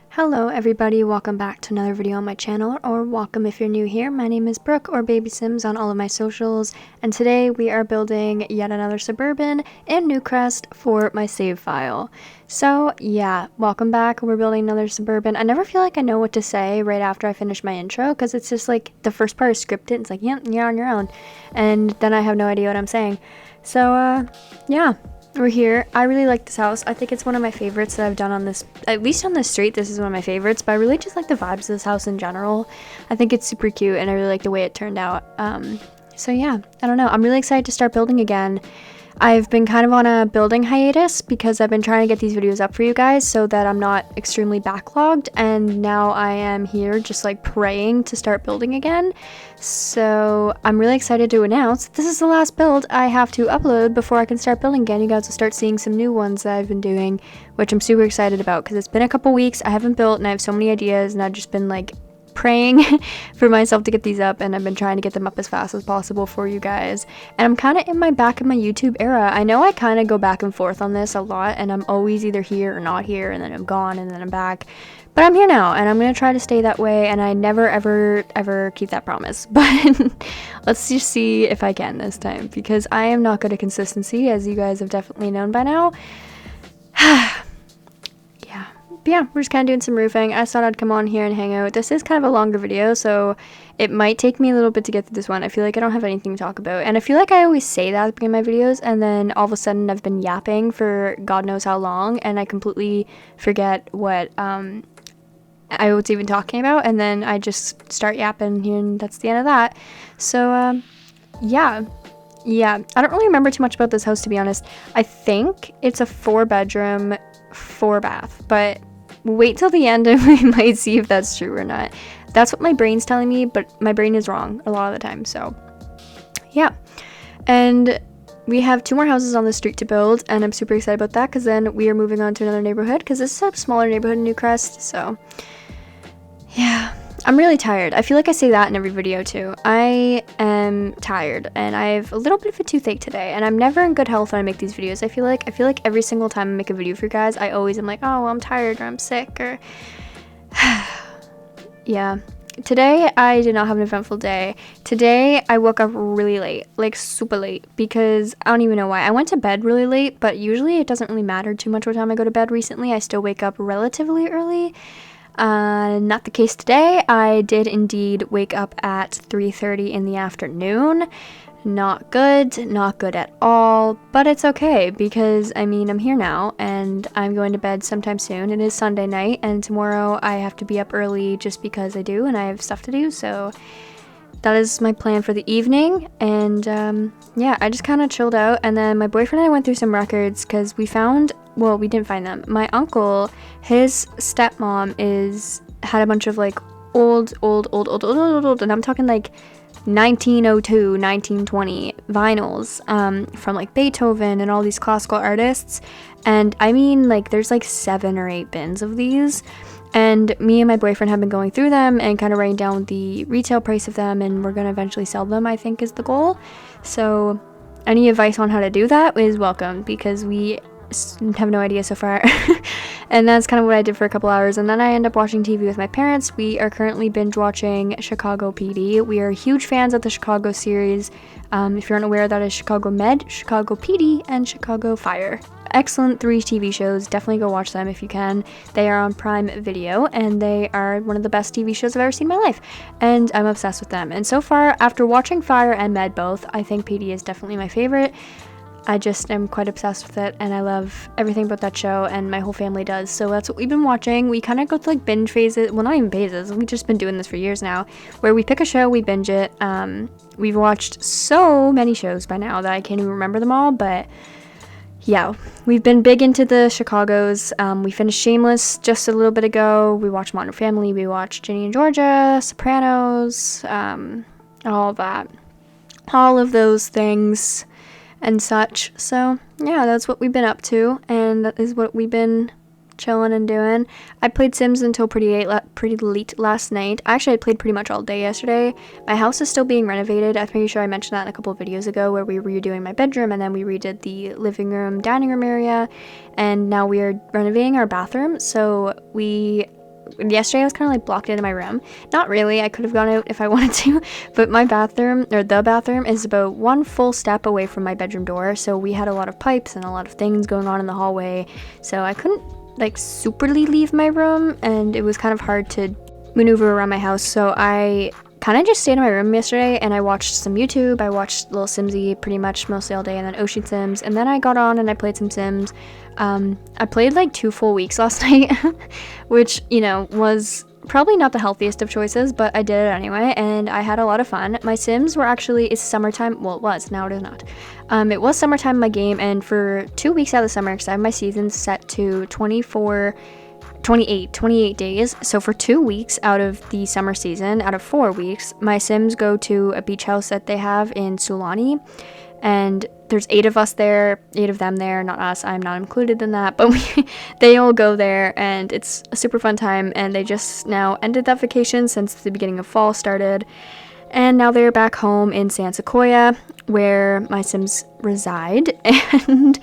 Hello everybody, welcome back to another video on my channel, or welcome if you're new here. My name is Brooke, or Baby Sims on all of my socials, and today we are building yet another Suburban in Newcrest for my save file. So yeah, welcome back. We're building another Suburban. I never feel like I know what to say right after I finish my intro, because it's just like the first part is scripted. It's like, yeah, you're on your own, and then I have no idea what I'm saying. So yeah. We're here. I really like this house. I think it's one of my favorites that I've done on this, at least on this street. This is one of my favorites, but I really just like the vibes of this house in general. I think it's super cute and I really like the way it turned out. So yeah, I don't know. I'm really excited to start building again. I've been kind of on a building hiatus because I've been trying to get these videos up for you guys so that I'm not extremely backlogged, and now I am here just like praying to start building again. So I'm really excited to announce this is the last build I have to upload before I can start building again. You guys will start seeing some new ones that I've been doing, which I'm super excited about because it's been a couple weeks. I haven't built and I have so many ideas, and I've just been like praying for myself to get these up, and I've been trying to get them up as fast as possible for you guys. And I'm kind of in my back of my YouTube era. I know I kind of go back and forth on this a lot, and I'm always either here or not here, and then I'm gone and then I'm back. But I'm here now, and I'm going to try to stay that way, and I never ever keep that promise. But let's just see if I can this time, because I am not good at consistency, as you guys have definitely known by now. Yeah, we're just kind of doing some roofing. I thought I'd come on here and hang out. This is kind of a longer video, so it might take me a little bit to get through this one. I feel like I don't have anything to talk about, and I feel like I always say that at the beginning of my videos, and then all of a sudden I've been yapping for God knows how long, and I completely forget what I was even talking about, and then I just start yapping here, and that's the end of that. So yeah, I don't really remember too much about this house, to be honest. I think it's a 4-bedroom, 4-bath, but wait till the end and we might see if that's true or not. That's what my brain's telling me, but my brain is wrong a lot of the time. So yeah, and we have 2 more houses on the street to build, and I'm super excited about that because then we are moving on to another neighborhood, because this is a smaller neighborhood in Newcrest. So yeah, I'm really tired. I feel like I say that in every video too. I am tired, and I have a little bit of a toothache today, and I'm never in good health when I make these videos. I feel like every single time I make a video for you guys, I always am like, oh, well, I'm tired, or I'm sick, or yeah. Today I did not have an eventful day. Today I woke up really late, like super late, because I don't even know why. I went to bed really late, but usually it doesn't really matter too much what time I go to bed recently. I still wake up relatively early. Not the case today. I did indeed wake up at 3:30 in the afternoon. Not good at all, but it's okay because I mean, I'm here now and I'm going to bed sometime soon. It is Sunday night, and tomorrow I have to be up early just because I do, and I have stuff to do. So that is my plan for the evening. And yeah, I just kind of chilled out, and then my boyfriend and I went through some records because we found, well, we didn't find them. My uncle, his stepmom had a bunch of like old, and I'm talking like 1902, 1920 vinyls from like Beethoven and all these classical artists. And I mean, like, there's like 7 or 8 bins of these. And me and my boyfriend have been going through them and kind of writing down the retail price of them, and we're going to eventually sell them, I think, is the goal. So any advice on how to do that is welcome, because we have no idea so far. And that's kind of what I did for a couple hours, and then I end up watching TV with my parents. We are currently binge watching Chicago PD. We are huge fans of the Chicago series. If you're unaware, that is Chicago Med, Chicago PD, and Chicago Fire. Excellent 3 TV shows. Definitely go watch them if you can. They are on Prime Video, and they are one of the best TV shows I've ever seen in my life, and I'm obsessed with them. And so far, after watching Fire and Med both, I think PD is definitely my favorite. I just am quite obsessed with it, and I love everything about that show, and my whole family does. So that's what we've been watching. We kind of go through like binge phases. Well, not even phases. We've just been doing this for years now, where we pick a show, we binge it. We've watched so many shows by now that I can't even remember them all, but yeah, we've been big into the Chicagos. We finished Shameless just a little bit ago. We watched Modern Family. We watched Ginny and Georgia, Sopranos, all that. All of those things and such. So yeah, that's what we've been up to, and that is what we've been chilling and doing. I played Sims until pretty late last night. Actually, I played pretty much all day yesterday. My house is still being renovated. I'm pretty sure I mentioned that in a couple of videos ago, where we were redoing my bedroom, and then we redid the living room, dining room area, and now we are renovating our bathroom. So we yesterday I was kind of like blocked into my room. Not really, I could have gone out if I wanted to, but my bathroom, or the bathroom, is about one full step away from my bedroom door, so we had a lot of pipes and a lot of things going on in the hallway, so I couldn't like superly leave my room, and it was kind of hard to maneuver around my house, so I kind of just stayed in my room yesterday and I watched some YouTube. I watched Little Simsy pretty much mostly all day, and then Ocean Sims, and then I got on and I played some Sims. I played like 2 full weeks last night, which, you know, was probably not the healthiest of choices, but I did it anyway, and I had a lot of fun. My Sims were actually, it's summertime, well, it was, now it is not. It was summertime in my game, and for 2 weeks out of the summer, because I have my seasons set to 28 days, so for 2 weeks out of the summer season, out of 4 weeks, my Sims go to a beach house that they have in Sulani, and there's 8 of us there, 8 of them there, not us, I'm not included in that, but they all go there, and it's a super fun time, and they just now ended that vacation since the beginning of fall started, and now they're back home in San Sequoia, where my Sims reside, and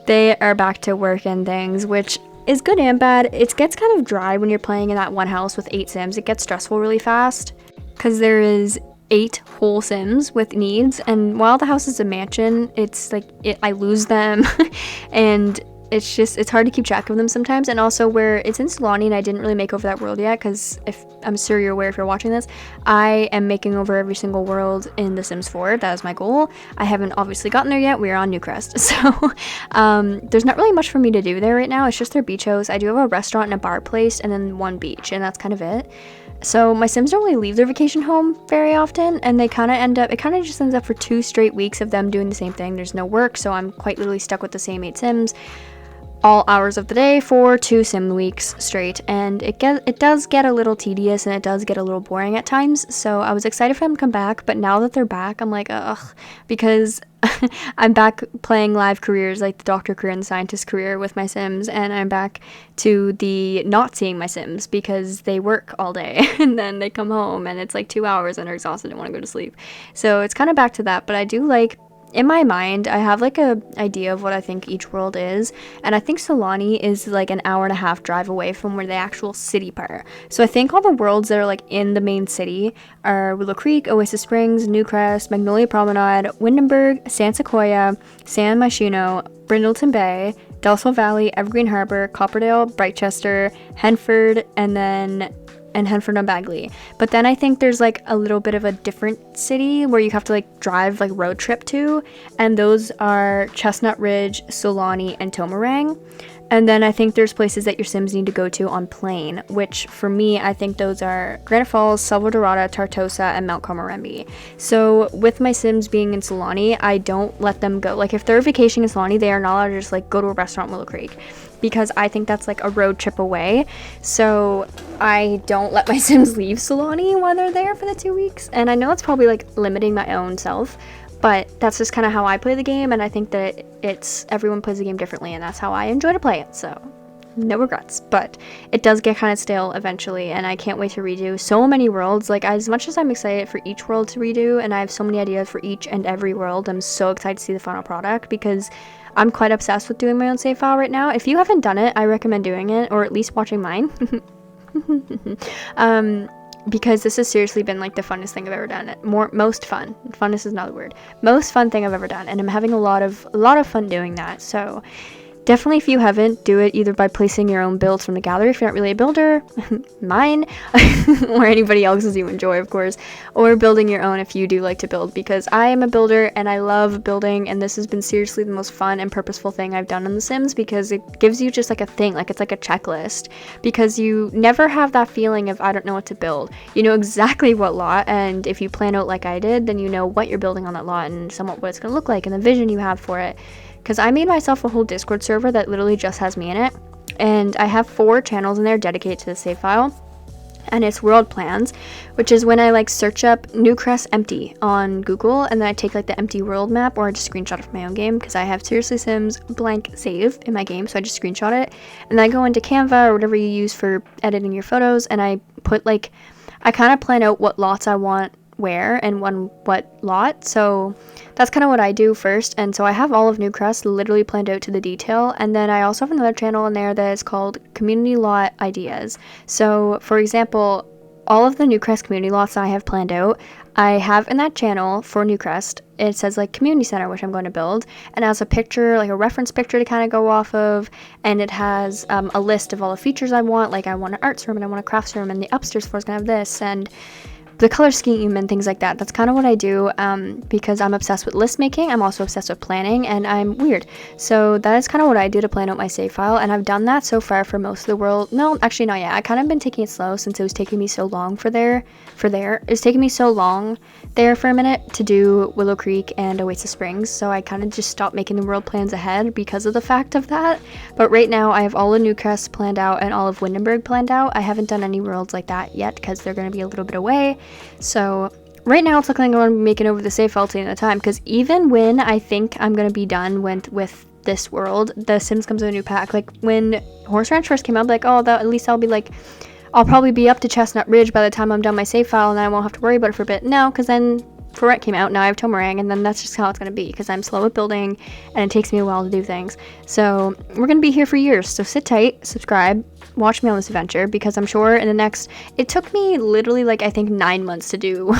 they are back to work and things, which is good and bad. It gets kind of dry when you're playing in that one house with 8 Sims. It gets stressful really fast because there is 8 whole Sims with needs, and while the house is a mansion, it's like I lose them and it's hard to keep track of them sometimes. And also, where it's in Sulani and I didn't really make over that world yet, because if I'm sure you're aware if you're watching this, I am making over every single world in The Sims 4. That is my goal. I haven't obviously gotten there yet. We're on Newcrest, so there's not really much for me to do there right now. It's just their beach house. I do have a restaurant and a bar place, and then one beach, and that's kind of it. So my Sims don't really leave their vacation home very often, and it kind of just ends up for 2 straight weeks of them doing the same thing. There's no work, so I'm quite literally stuck with the same 8 Sims all hours of the day for 2 sim weeks straight, and it does get a little tedious, and it does get a little boring at times. So I was excited for them to come back, but now that they're back, I'm like, ugh, because I'm back playing live careers like the doctor career and the scientist career with my Sims, and I'm back to the not seeing my Sims because they work all day and then they come home and it's like 2 hours and are exhausted and want to go to sleep. So it's kind of back to that, but I do like, in my mind, I have like a idea of what I think each world is, and I think Sulani is like an hour and a half drive away from where the actual city part. So I think all the worlds that are like in the main city are Willow Creek, Oasis Springs, Newcrest, Magnolia Promenade, Windenburg, San Sequoia, San Myshuno, Brindleton Bay, Delsol Valley, Evergreen Harbor, Copperdale, Brightchester, Henford, and Henford on Bagley. But then I think there's like a little bit of a different city where you have to like drive, like road trip to, and those are Chestnut Ridge, Sulani, and Tomarang. And then I think there's places that your Sims need to go to on plane, which for me, I think those are Granite Falls, Salvo Dorada, Tartosa, and Mount Comaremby. So with my Sims being in Sulani, I don't let them go. Like if they're vacationing in Sulani, they are not allowed to just like go to a restaurant in Willow Creek, because I think that's like a road trip away. So I don't let my Sims leave Sulani while they're there for the 2 weeks. And I know it's probably like limiting my own self, but that's just kind of how I play the game, and I think that everyone plays the game differently, and that's how I enjoy to play it, so no regrets. But it does get kind of stale eventually, and I can't wait to redo so many worlds. Like, as much as I'm excited for each world to redo, and I have so many ideas for each and every world, I'm so excited to see the final product, because I'm quite obsessed with doing my own save file right now. If you haven't done it, I recommend doing it, or at least watching mine. Because this has seriously been like the funnest thing I've ever done. Most fun. Funnest is not the word. Most fun thing I've ever done, and I'm having a lot of fun doing that. So definitely, if you haven't, do it either by placing your own builds from the gallery if you're not really a builder, mine, or anybody else's you enjoy, of course, or building your own if you do like to build, because I am a builder and I love building, and this has been seriously the most fun and purposeful thing I've done in The Sims, because it gives you just like a thing, like it's like a checklist, because you never have that feeling of I don't know what to build. You know exactly what lot, and if you plan out like I did, then you know what you're building on that lot and somewhat what it's going to look like and the vision you have for it. Because I made myself a whole Discord server that literally just has me in it, and I have 4 channels in there dedicated to the save file, and it's world plans, which is when I like search up Newcrest empty on Google, and then I take like the empty world map, or I just screenshot it from my own game, because I have Seriously Sims blank save in my game, so I just screenshot it, and then I go into Canva or whatever you use for editing your photos, and I put like, I kind of plan out what lots I want where and what lot. So that's kind of what I do first. And so I have all of Newcrest literally planned out to the detail. And then I also have another channel in there that is called Community Lot Ideas. So for example, all of the Newcrest community lots that I have planned out, I have in that channel for Newcrest, it says like community center, which I'm going to build, and it has a picture, like a reference picture to kind of go off of, and it has a list of all the features I want, like I want an arts room and I want a crafts room, and the upstairs floor is going to have this, and the color scheme and things like that. That's kind of what I do because I'm obsessed with list making. I'm also obsessed with planning, and I'm weird. So that is kind of what I do to plan out my save file, and I've done that so far for most of the world. No, actually not yet. I kind of been taking it slow since it was taking me so long it's taking me so long there for a minute to do Willow Creek and Oasis Springs, so I kind of just stopped making the world plans ahead because of the fact of that. But right now I have all of Newcrest planned out and all of Windenburg planned out. I haven't done any worlds like that yet because they're going to be a little bit away. So right now it's looking like I'm going to be making over the save file till the end of the time, because even when I think I'm going to be done with this world, The Sims comes with a new pack. Like when Horse Ranch first came out, I'm like, oh, at least I'll be like, I'll probably be up to Chestnut Ridge by the time I'm done my save file and I won't have to worry about it for a bit. No, because then For Rent came out, now I have Tomarang, and then that's just how it's going to be, because I'm slow at building and it takes me a while to do things. So we're going to be here for years, so sit tight, subscribe, watch me on this adventure, because I'm sure in the next, it took me literally like I think 9 months to do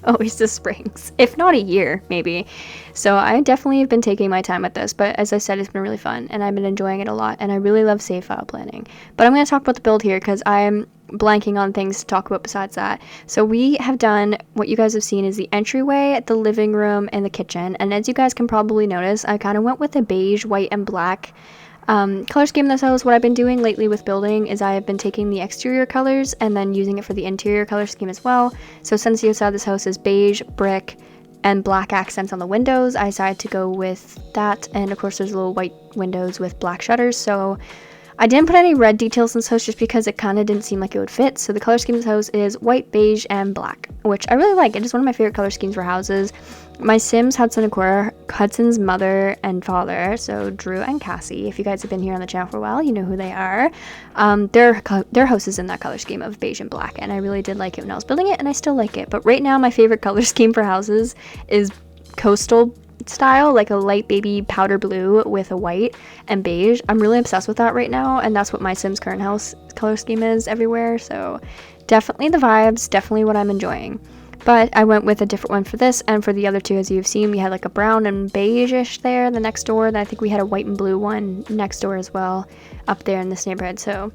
Oasis Springs, if not a year maybe. So I definitely have been taking my time with this, but as I said, it's been really fun and I've been enjoying it a lot, and I really love save file planning. But I'm going to talk about the build here because I'm blanking on things to talk about besides that. So we have done, what you guys have seen is the entryway, the living room, and the kitchen, and as you guys can probably notice, I kind of went with a beige, white, and black color scheme in this house. What I've been doing lately with building is I have been taking the exterior colors and then using it for the interior color scheme as well. So since the outside of this house is beige, brick, and black accents on the windows, I decided to go with that, and of course there's little white windows with black shutters. So I didn't put any red details in this house just because it kind of didn't seem like it would fit. So the color scheme of this house is white, beige, and black, which I really like. It is one of my favorite color schemes for houses. My Sims, Hudson and Cora, Hudson's mother and father, so Drew and Cassie, if you guys have been here on the channel for a while, you know who they are. Their house is in that color scheme of beige and black, and I really did like it when I was building it, and I still like it. But right now my favorite color scheme for houses is coastal style, like a light baby powder blue with a white and beige. I'm really obsessed with that right now, and that's what my Sims current house color scheme is everywhere. So definitely the vibes, definitely what I'm enjoying. But I went with a different one for this, and for the other two, as you've seen, we had like a brown and beige-ish there, the next door, then I think we had a white and blue one next door as well, up there in this neighborhood. So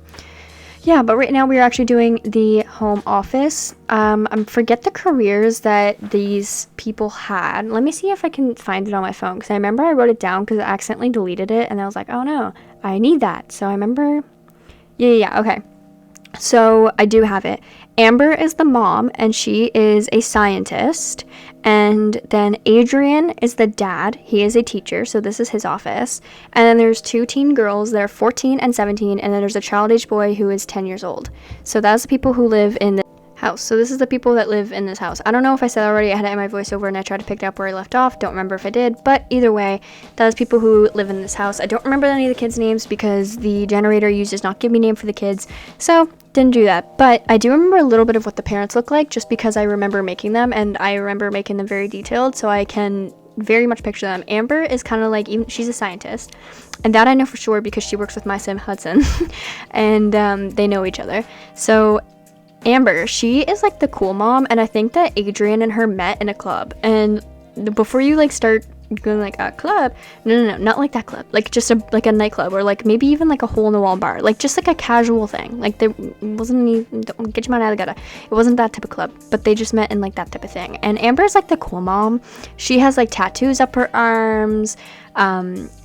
yeah, but right now we are actually doing the home office. I forget the careers that these people had. Let me see if I can find it on my phone, because I remember I wrote it down because I accidentally deleted it, and I was like, oh no, I need that. So I remember, yeah, okay. So I do have it. Amber is the mom, and she is a scientist. And then Adrian is the dad. He is a teacher, so this is his office. And then there's two teen girls. They're 14 and 17. And then there's a child-age boy who is 10 years old. So that's the people who live in the house. So this is the people that live in this house. I don't know if I said already. I had it in my voiceover and I tried to pick it up where I left off. Don't remember if I did. But either way, that is people who live in this house. I don't remember any of the kids' names because the generator used does not give me name for the kids. So didn't do that. But I do remember a little bit of what the parents look like just because I remember making them, and I remember making them very detailed, so I can very much picture them. Amber is kind of like, even she's a scientist, and that I know for sure because she works with my Sim Hudson and they know each other. So Amber, she is like the cool mom, and I think that Adrian and her met in a club. And before you like start going like a club, no, not like that club, like just a nightclub, or like maybe even like a hole in the wall bar, like just like a casual thing. Like there wasn't any, don't get your mind out of the gutter, it wasn't that type of club, but they just met in like that type of thing. And Amber's like the cool mom. She has like tattoos up her arms.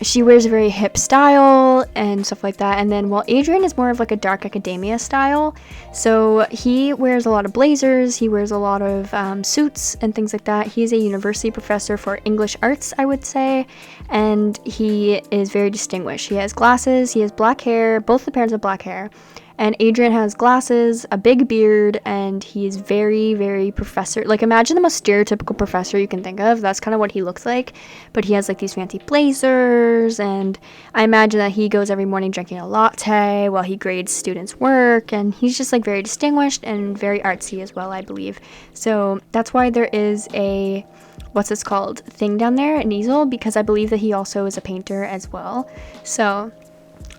She wears a very hip style and stuff like that. And then while Adrian is more of like a dark academia style, so he wears a lot of blazers, he wears a lot of suits and things like that. He's a university professor for English arts, I would say, and he is very distinguished. He has glasses, he has black hair, both the parents have black hair, And Adrian has glasses, a big beard, and he is very, very professor. Like, imagine the most stereotypical professor you can think of. That's kind of what he looks like. But he has like these fancy blazers, and I imagine that he goes every morning drinking a latte while he grades students' work, and he's just like very distinguished and very artsy as well, I believe. So that's why there is a, what's this called, thing down there, an easel, because I believe that he also is a painter as well. So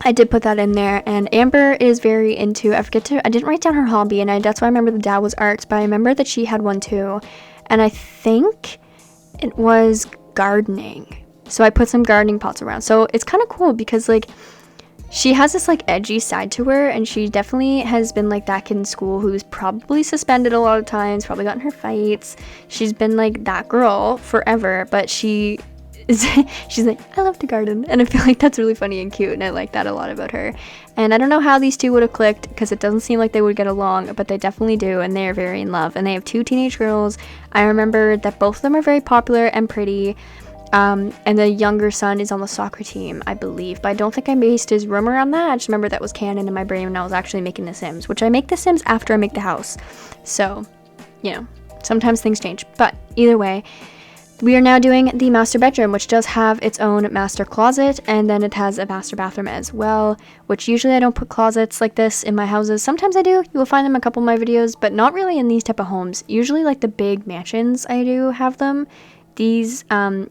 I did put that in there. And Amber is very into, I didn't write down her hobby, and that's why I remember the dad was art, but I remember that she had one too, and I think it was gardening. So I put some gardening pots around. So it's kind of cool because like she has this like edgy side to her, and she definitely has been like that kid in school who's probably suspended a lot of times, probably gotten her fights. She's been like that girl forever, but she's like, I love to garden, and I feel like that's really funny and cute, and I like that a lot about her. And I don't know how these two would have clicked, because it doesn't seem like they would get along, but they definitely do, and they are very in love. And they have 2 teenage girls. I remember that both of them are very popular and pretty. And the younger son is on the soccer team, I believe, but I don't think I based his room around that. I just remember that was canon in my brain when I was actually making The Sims, which I make The Sims after I make the house. So, you know, sometimes things change. But either way, we are now doing the master bedroom, which does have its own master closet, and then it has a master bathroom as well, which usually I don't put closets like this in my houses. Sometimes I do. You will find them in a couple of my videos, but not really in these type of homes. Usually like the big mansions, I do have them. These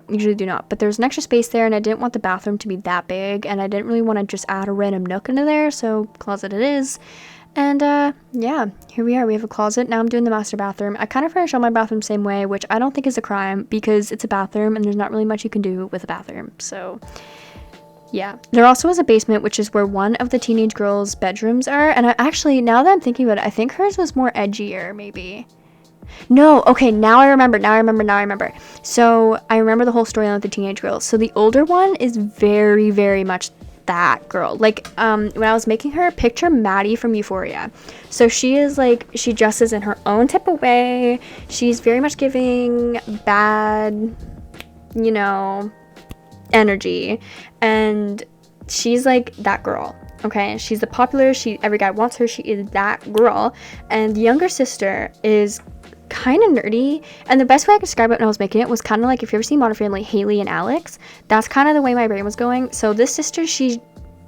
usually do not, but there's an extra space there, and I didn't want the bathroom to be that big, and I didn't really want to just add a random nook into there, so closet it is. And yeah, here we are. We have a closet. Now I'm doing the master bathroom. I kind of furnish all my bathroom same way, which I don't think is a crime because it's a bathroom and there's not really much you can do with a bathroom. So yeah, there also is a basement, which is where one of the teenage girls' bedrooms are. And I actually, now that I'm thinking about it, I think hers was more edgier, maybe. No, okay, now I remember. So I remember the whole storyline with the teenage girls. So the older one is very, very much that girl. Like, when I was making her, picture Maddie from Euphoria. So she is like, she dresses in her own type of way. She's very much giving bad, you know, energy. And she's like that girl. Okay, she's the popular, every guy wants her, she is that girl. And the younger sister is kind of nerdy, and the best way I could describe it when I was making it was kind of like, if you ever seen Modern Family, Haley and Alex, that's kind of the way my brain was going. So this sister, she's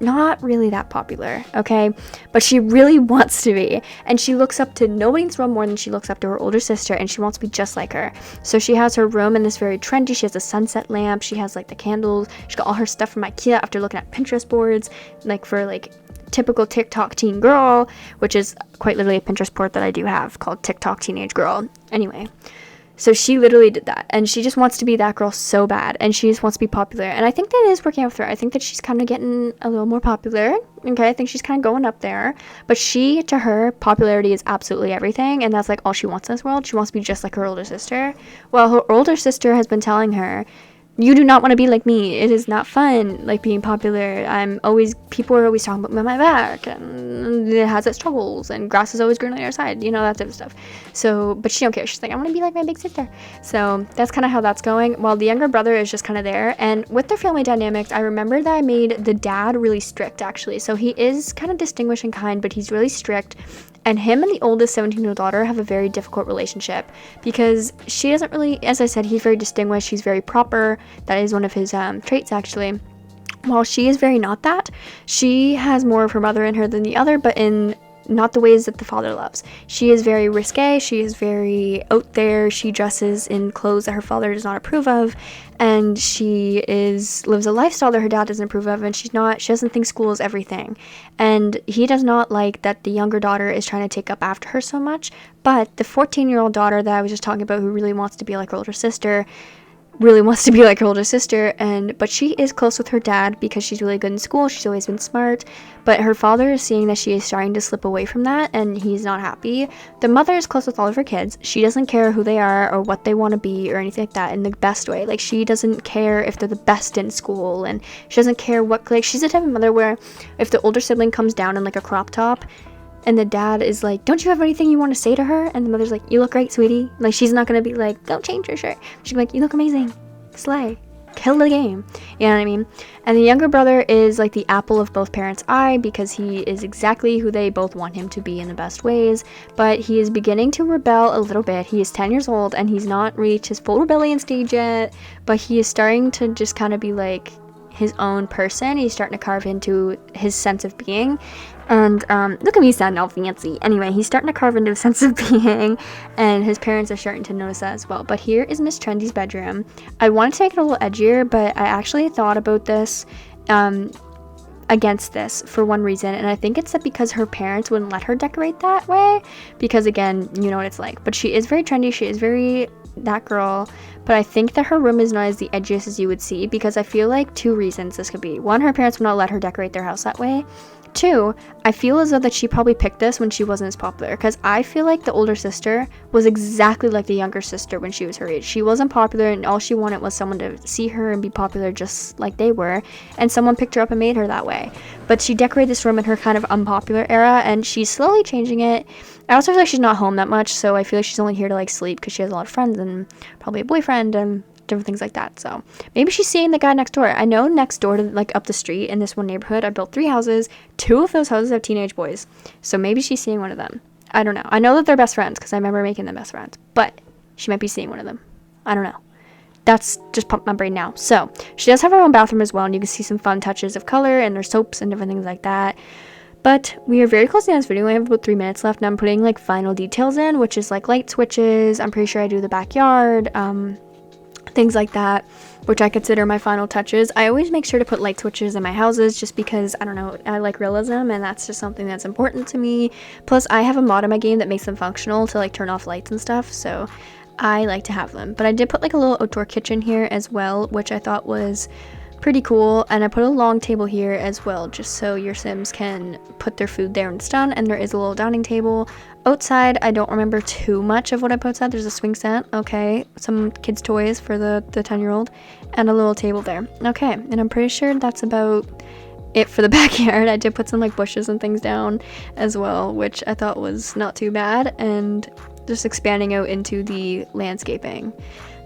not really that popular, okay, but she really wants to be, and she looks up to nobody in this world more than she looks up to her older sister, and she wants to be just like her. So she has her room in this very trendy, she has a sunset lamp, she has like the candles, she got all her stuff from IKEA after looking at Pinterest boards, like for like typical TikTok teen girl, which is quite literally a Pinterest board that I do have called TikTok teenage girl. Anyway, so she literally did that, and she just wants to be that girl so bad, and she just wants to be popular, and I think that is working out for her. I think that she's kind of getting a little more popular. Okay, I think she's kind of going up there, but to her, popularity is absolutely everything, and that's like all she wants in this world. She wants to be just like her older sister. Well, her older sister has been telling her, you do not want to be like me. It is not fun, like, being popular. People are always talking about my back, and it has its struggles, and grass is always greener on the other side, you know, that type of stuff. So, but she don't care. She's like, I want to be like my big sister. So that's kind of how that's going, while the younger brother is just kind of there. And with their family dynamics, I remember that I made the dad really strict, actually. So he is kind of distinguished and kind, but he's really strict. And him and the oldest 17-year-old daughter have a very difficult relationship because she doesn't really, as I said, he's very distinguished, he's very proper. That is one of his traits, actually. While she is very not that, she has more of her mother in her than the other, but in not the ways that the father loves. She is very risque, she is very out there, she dresses in clothes that her father does not approve of, and she lives a lifestyle that her dad doesn't approve of, and she doesn't think school is everything. And he does not like that the younger daughter is trying to take up after her so much, but the 14-year-old daughter that I was just talking about, who really wants to be like her older sister, but she is close with her dad because she's really good in school. She's always been smart, but her father is seeing that she is starting to slip away from that, and he's not happy. The mother is close with all of her kids. She doesn't care who they are or what they want to be or anything like that, in the best way. Like, she doesn't care if they're the best in school, and she doesn't care what, like, she's the type of mother where if the older sibling comes down in like a crop top and the dad is like, don't you have anything you want to say to her? And the mother's like, you look great, sweetie. Like, she's not going to be like, don't change your shirt. She'll be like, you look amazing. Slay. Kill the game. You know what I mean? And the younger brother is like the apple of both parents' eye because he is exactly who they both want him to be in the best ways, but he is beginning to rebel a little bit. He is 10 years old and he's not reached his full rebellion stage yet, but he is starting to just kind of be like his own person. He's starting to carve into his sense of being. And look at me sounding all fancy. Anyway, he's starting to carve into a sense of being, and his parents are starting to notice that as well. But here is Miss Trendy's bedroom. I wanted to make it a little edgier, but I actually thought about this against this for one reason, and I think it's that because her parents wouldn't let her decorate that way, because again, you know what it's like. But she is very trendy, she is very that girl, but I think that her room is not as the edgiest as you would see, because I feel like two reasons this could be. One, her parents would not let her decorate their house that way. Two, I feel as though that she probably picked this when she wasn't as popular, because I feel like the older sister was exactly like the younger sister when she was her age. She wasn't popular, and all she wanted was someone to see her and be popular just like they were, and someone picked her up and made her that way. But she decorated this room in her kind of unpopular era, and she's slowly changing it. I also feel like she's not home that much, so I feel like she's only here to like sleep because she has a lot of friends and probably a boyfriend and different things like that. So maybe she's seeing the guy next door. I know next door to, like, up the street in this one neighborhood, I built 3 houses. 2 of those houses have teenage boys, so maybe she's seeing one of them. I don't know. I know that they're best friends because I remember making them best friends, but she might be seeing one of them. I don't know. That's just pumped my brain now. So she does have her own bathroom as well, and you can see some fun touches of color and there's soaps and different things like that. But we are very close to this video. I have about 3 minutes left, and I'm putting like final details in, which is like light switches. I'm pretty sure I do the backyard, things like that, which I consider my final touches. I always make sure to put light switches in my houses just because, I don't know, I like realism, and that's just something that's important to me. Plus, I have a mod in my game that makes them functional to like turn off lights and stuff, so I like to have them. But I did put like a little outdoor kitchen here as well, which I thought was pretty cool, and I put a long table here as well just so your Sims can put their food there when it's done, and there is a little dining table. Outside, I don't remember too much of what I put outside. There's a swing set, okay, some kids' toys for the 10-year-old, and a little table there. Okay, and I'm pretty sure that's about it for the backyard. I did put some like bushes and things down as well, which I thought was not too bad, and just expanding out into the landscaping.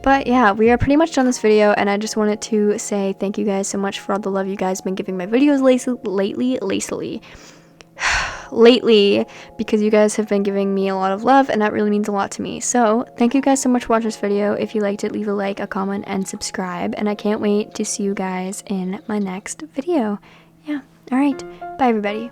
But yeah, we are pretty much done this video, and I just wanted to say thank you guys so much for all the love you guys have been giving my videos lately, because you guys have been giving me a lot of love, and that really means a lot to me. So thank you guys so much for watching this video. If you liked it, leave a like, a comment, and subscribe, and I can't wait to see you guys in my next video. Yeah, all right, bye everybody.